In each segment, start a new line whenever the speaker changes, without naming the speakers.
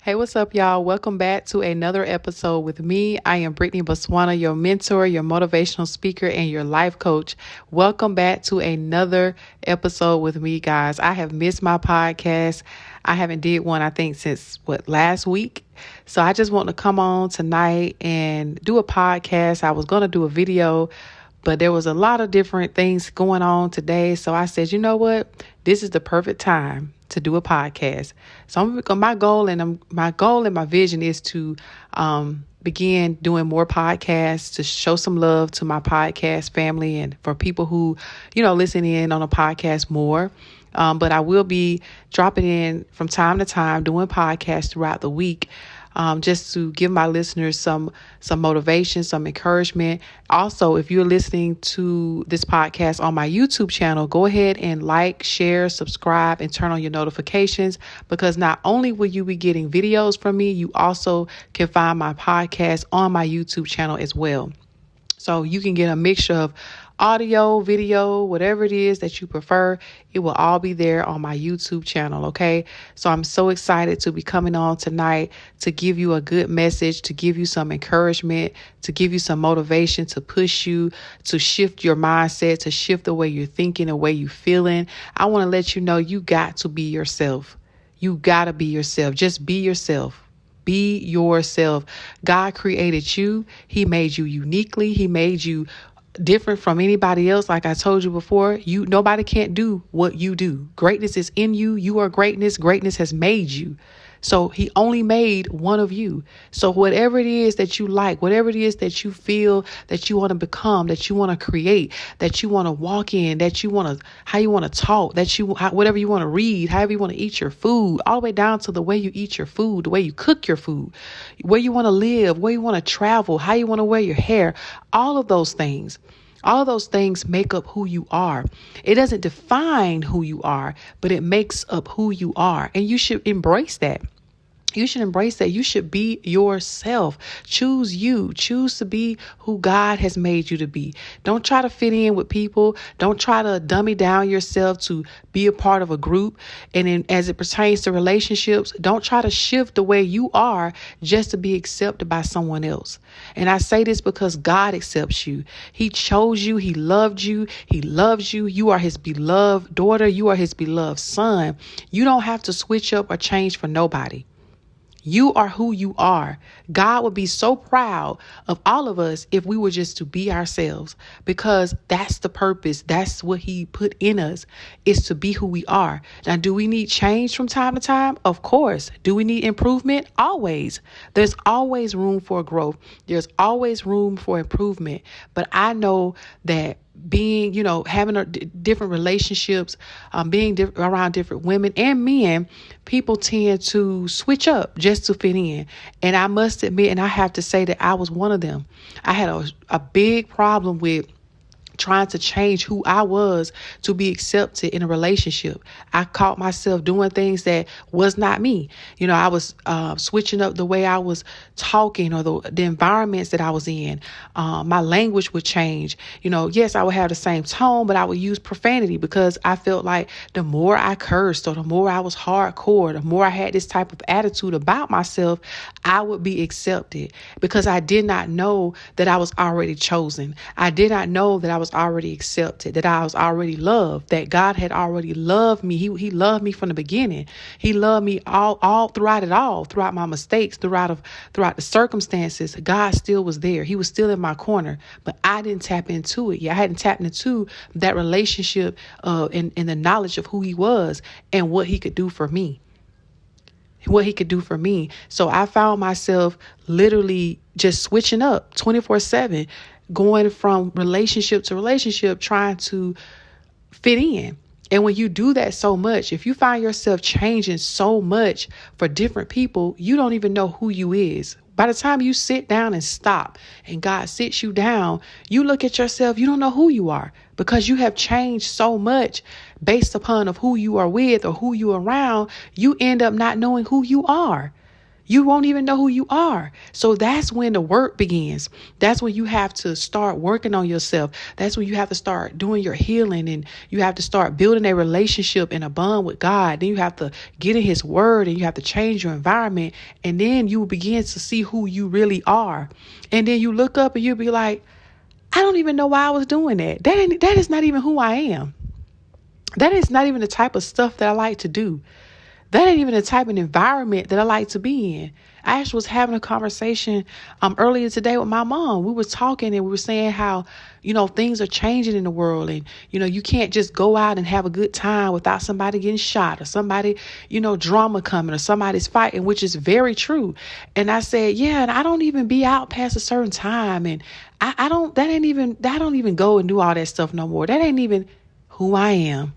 Hey, what's up, y'all? Welcome back to another episode with me. I am Brittany Botswana, your mentor, your motivational speaker, and your life coach. Welcome back to another episode with me, guys. I have missed my podcast. I haven't did one, I think, since last week. So I just want to come on tonight and do a podcast. I was going to do a video, but there was a lot of different things going on today. So I said, you know what? This is the perfect time to do a podcast. So my goal and my vision is to begin doing more podcasts, to show some love to my podcast family and for people who, listen in on a podcast more. But I will be dropping in from time to time, doing podcasts throughout the week. Just to give my listeners some motivation, some encouragement. Also, if you're listening to this podcast on my YouTube channel, go ahead and like, share, subscribe, and turn on your notifications, because not only will you be getting videos from me, you also can find my podcast on my YouTube channel as well. So you can get a mixture of audio, video, whatever it is that you prefer. It will all be there on my YouTube channel. Okay. So I'm so excited to be coming on tonight to give you a good message, to give you some encouragement, to give you some motivation, to push you, to shift your mindset, to shift the way you're thinking, the way you're feeling. I want to let you know you got to be yourself. You got to be yourself. Just be yourself. Be yourself. God created you. He made you uniquely. He made you different from anybody else. Like I told you before, nobody can't do what you do. Greatness is in you. You are greatness. Greatness has made you. So he only made one of you. So whatever it is that you like, whatever it is that you feel that you want to become, that you want to create, that you want to walk in, that you want to, how you want to talk, whatever you want to read, however you want to eat your food, all the way down to the way you eat your food, the way you cook your food, where you want to live, where you want to travel, how you want to wear your hair, all of those things. All of those things make up who you are. It doesn't define who you are, but it makes up who you are. And you should embrace that. You should embrace that. You should be yourself. Choose you. Choose to be who God has made you to be. Don't try to fit in with people. Don't try to dummy down yourself to be a part of a group. And then as it pertains to relationships, don't try to shift the way you are just to be accepted by someone else. And I say this because God accepts you. He chose you. He loved you. He loves you. You are his beloved daughter. You are his beloved son. You don't have to switch up or change for nobody. You are who you are. God would be so proud of all of us if we were just to be ourselves, because that's the purpose. That's what he put in us, is to be who we are. Now, do we need change from time to time? Of course. Do we need improvement? Always. There's always room for growth. There's always room for improvement. But I know that being, having different relationships, being around different women and men, people tend to switch up just to fit in. And I must admit, and I have to say that I was one of them. I had a big problem with trying to change who I was to be accepted in a relationship. I caught myself doing things that was not me. I was switching up the way I was talking, or the environments that I was in. My language would change. Yes, I would have the same tone, but I would use profanity because I felt like the more I cursed, or the more I was hardcore, the more I had this type of attitude about myself, I would be accepted, because I did not know that I was already chosen. I did not know that I was already accepted, that I was already loved, that God had already loved me. He loved me from the beginning. He loved me all throughout my mistakes, throughout the circumstances. God still was there. He was still in my corner, but I didn't tap into it. I hadn't tapped into that relationship and the knowledge of who he was and what he could do for me. So I found myself literally just switching up 24/7, going from relationship to relationship, trying to fit in. And when you do that so much, if you find yourself changing so much for different people, you don't even know who you is. By the time you sit down and stop and God sits you down, you look at yourself, you don't know who you are, because you have changed so much based upon of who you are with or who you are around. You end up not knowing who you are. You won't even know who you are. So that's when the work begins. That's when you have to start working on yourself. That's when you have to start doing your healing, and you have to start building a relationship and a bond with God. Then you have to get in his word, and you have to change your environment. And then you begin to see who you really are. And then you look up and you'll be like, I don't even know why I was doing that. That is not even who I am. That is not even the type of stuff that I like to do. That ain't even the type of environment that I like to be in. I actually was having a conversation earlier today with my mom. We were talking and we were saying how, things are changing in the world, and, you can't just go out and have a good time without somebody getting shot or somebody, drama coming or somebody's fighting, which is very true. And I said, yeah, and I don't even be out past a certain time. And I don't even go and do all that stuff no more. That ain't even who I am.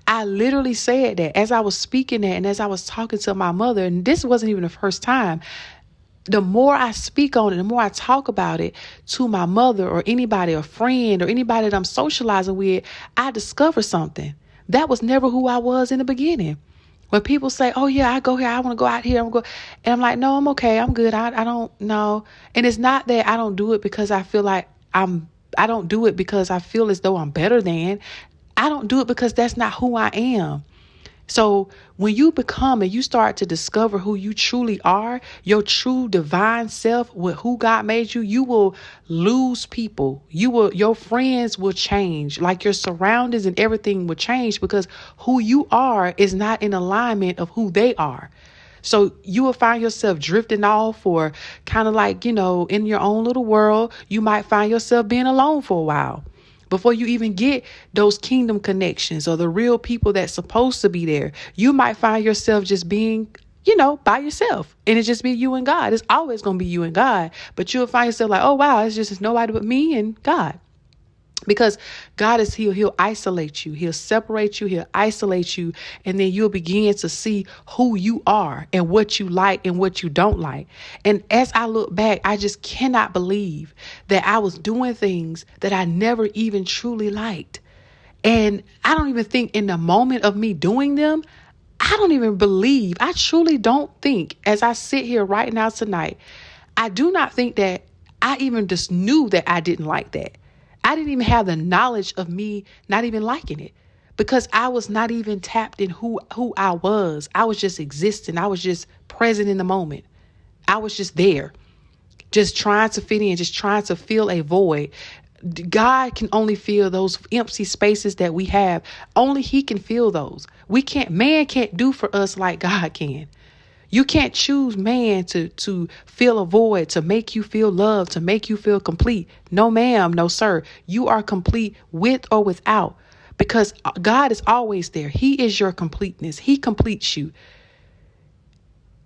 I literally said that as I was speaking that, and as I was talking to my mother, and this wasn't even the first time. The more I speak on it, the more I talk about it to my mother or anybody, a friend or anybody that I'm socializing with, I discover something. That was never who I was in the beginning. When people say, oh yeah, I go here, I want to go out here, and I'm like, no, I'm okay, I'm good. I don't know. And it's not that I don't do it because I feel like I don't do it because I feel as though I'm better than. I don't do it because that's not who I am. So when you become and you start to discover who you truly are, your true divine self, with who God made you, you will lose people. Your friends will change, like your surroundings and everything will change, because who you are is not in alignment of who they are. So you will find yourself drifting off, or kind of like, in your own little world. You might find yourself being alone for a while before you even get those kingdom connections or the real people that's supposed to be there. You might find yourself just being, by yourself, and it just be you and God. It's always going to be you and God, but you'll find yourself like, oh, wow, it's nobody but me and God. Because God is, he'll isolate you. He'll separate you. He'll isolate you. And then you'll begin to see who you are and what you like and what you don't like. And as I look back, I just cannot believe that I was doing things that I never even truly liked. And I don't even think in the moment of me doing them, I truly don't think, as I sit here right now tonight, I do not think that I even just knew that I didn't like that. I didn't even have the knowledge of me not even liking it, because I was not even tapped in who I was. I was just existing. I was just present in the moment. I was just there, just trying to fit in, just trying to fill a void. God can only fill those empty spaces that we have. Only he can fill those. Man can't do for us like God can. You can't choose man to fill a void, to make you feel loved, to make you feel complete. No, ma'am. No, sir. You are complete with or without, because God is always there. He is your completeness. He completes you.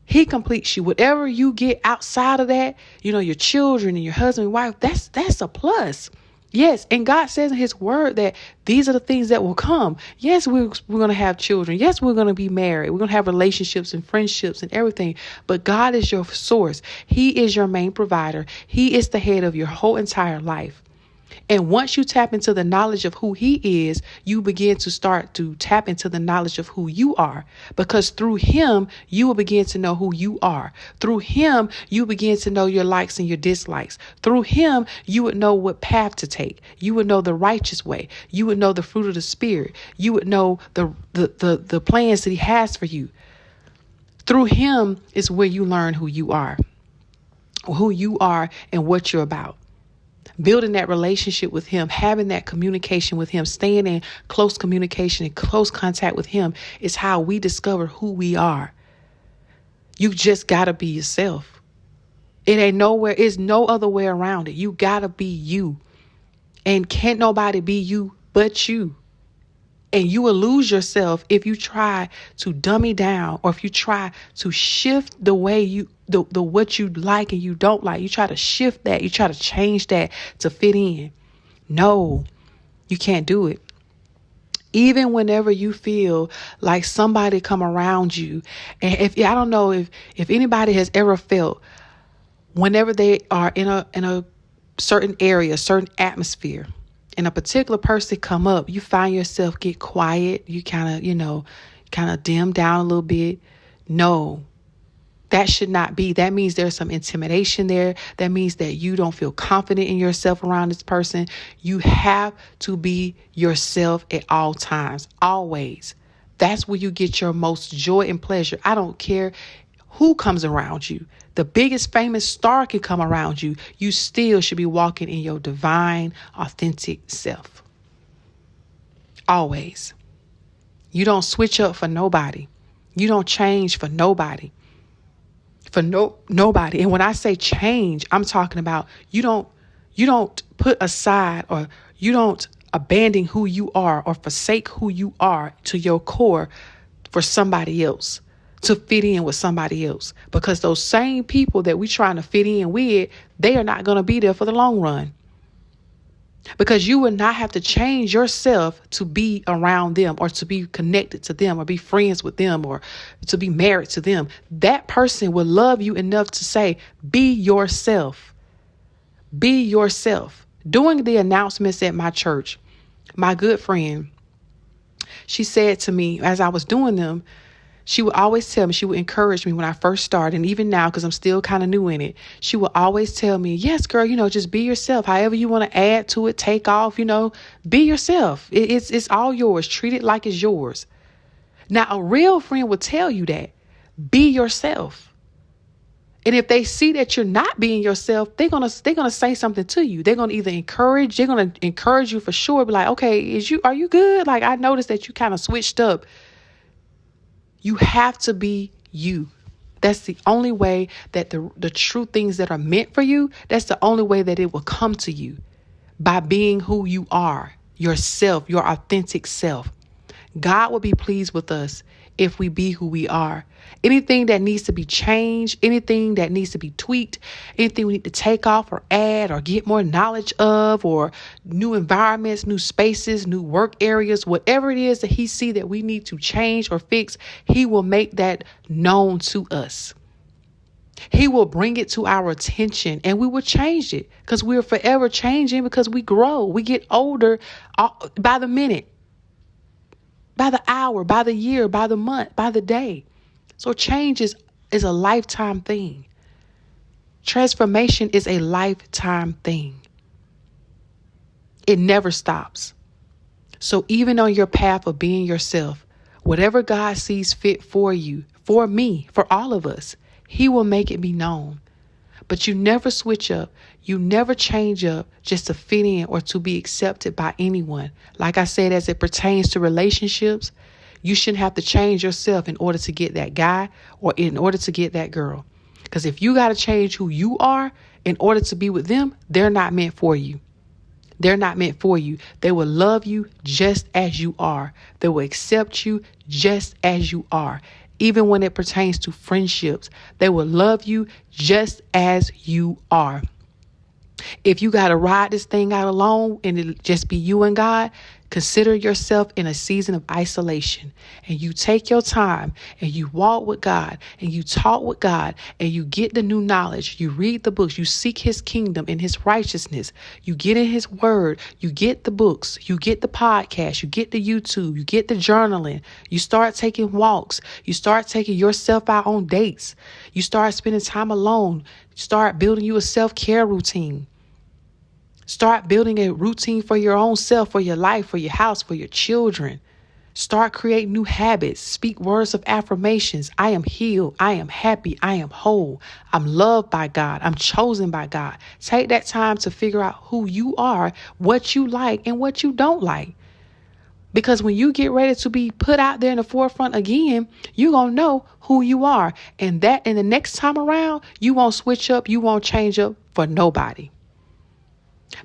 He completes you. Whatever you get outside of that, your children and your husband and wife, that's a plus. Yes. And God says in his word that these are the things that will come. Yes, we're going to have children. Yes, we're going to be married. We're going to have relationships and friendships and everything. But God is your source. He is your main provider. He is the head of your whole entire life. And once you tap into the knowledge of who he is, you begin to start to tap into the knowledge of who you are, because through him, you will begin to know who you are. Through him, you begin to know your likes and your dislikes. Through him, you would know what path to take. You would know the righteous way. You would know the fruit of the spirit. You would know the plans that he has for you. Through him is where you learn who you are and what you're about. Building that relationship with him, having that communication with him, staying in close communication and close contact with him is how we discover who we are. You just got to be yourself. It's no other way around it. You got to be you. And can't nobody be you but you. And you will lose yourself if you try to dummy down, or if you try to shift the way what you like and you don't like. You try to shift that. You try to change that to fit in. No, you can't do it. Even whenever you feel like somebody come around you, and I don't know if anybody has ever felt, whenever they are in a certain area, certain atmosphere, and a particular person come up, you find yourself get quiet. You kind of dim down a little bit. No, That should not be. That means there's some intimidation there. That means that you don't feel confident in yourself around this person. You have to be yourself at all times, always. That's where you get your most joy and pleasure. I don't care who comes around you. The biggest famous star can come around you. You still should be walking in your divine, authentic self. Always. You don't switch up for nobody. You don't change for nobody. Nobody. And when I say change, I'm talking about you don't put aside, or you don't abandon who you are or forsake who you are to your core for somebody else, to fit in with somebody else. Because those same people that we trying to fit in with, they are not going to be there for the long run. Because you would not have to change yourself to be around them, or to be connected to them, or be friends with them, or to be married to them. That person will love you enough to say, be yourself. Be yourself. Doing the announcements at my church, my good friend, she said to me as I was doing them, she would always tell me, she would encourage me when I first started, and even now, because I'm still kind of new in it, she would always tell me, yes, girl, just be yourself. However you want to add to it, take off, be yourself. It's all yours. Treat it like it's yours. Now, a real friend will tell you that. Be yourself. And if they see that you're not being yourself, they're gonna say something to you. They're gonna encourage you for sure. Be like, okay, are you good? Like, I noticed that you kind of switched up. You have to be you. That's the only way that the true things that are meant for you, that's the only way that it will come to you, by being who you are, yourself, your authentic self. God will be pleased with us if we be who we are. Anything that needs to be changed, anything that needs to be tweaked, anything we need to take off or add or get more knowledge of, or new environments, new spaces, new work areas, whatever it is that he see that we need to change or fix, he will make that known to us. He will bring it to our attention, and we will change it, because we're forever changing, because we grow, we get older by the minute, by the hour, by the year, by the month, by the day. So change is a lifetime thing. Transformation is a lifetime thing. It never stops. So even on your path of being yourself, whatever God sees fit for you, for me, for all of us, he will make it be known. But you never switch up. You never change up just to fit in or to be accepted by anyone. Like I said, as it pertains to relationships, you shouldn't have to change yourself in order to get that guy or in order to get that girl. Because if you got to change who you are in order to be with them, they're not meant for you. They're not meant for you. They will love you just as you are. They will accept you just as you are. Even when it pertains to friendships, they will love you just as you are. If you got to ride this thing out alone and it just be you and God, consider yourself in a season of isolation, and you take your time and you walk with God and you talk with God and you get the new knowledge. You read the books, you seek his kingdom and his righteousness. You get in his word, you get the books, you get the podcast, you get the YouTube, you get the journaling. You start taking walks. You start taking yourself out on dates. You start spending time alone. Start building you a self-care routine. Start building a routine for your own self, for your life, for your house, for your children. Start creating new habits. Speak words of affirmations. I am healed. I am happy. I am whole. I'm loved by God. I'm chosen by God. Take that time to figure out who you are, what you like, and what you don't like. Because when you get ready to be put out there in the forefront again, you're going to know who you are. And that in the next time around, you won't switch up. You won't change up for nobody.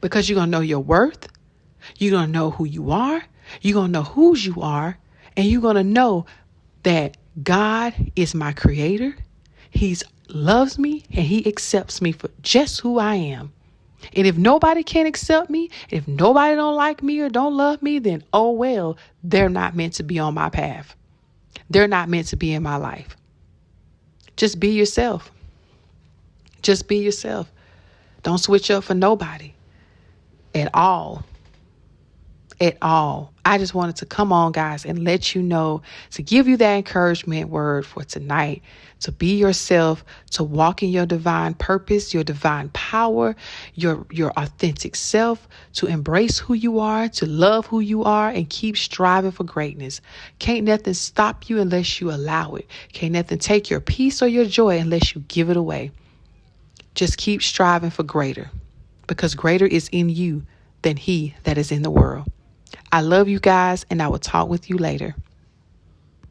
Because you're going to know your worth. You're going to know who you are. You're going to know whose you are. And you're going to know that God is my creator. He loves me and he accepts me for just who I am. And if nobody can accept me, if nobody don't like me or don't love me, then oh well, they're not meant to be on my path. They're not meant to be in my life. Just be yourself. Just be yourself. Don't switch up for nobody. At all. at all. I just wanted to come on, guys, and let you know, to give you that encouragement word for tonight, to be yourself, to walk in your divine purpose, your divine power, your authentic self, to embrace who you are, to love who you are, and keep striving for greatness. Can't nothing stop you unless you allow it. Can't nothing take your peace or your joy unless you give it away. Just keep striving for greater, because greater is in you than he that is in the world. I love you guys, and I will talk with you later.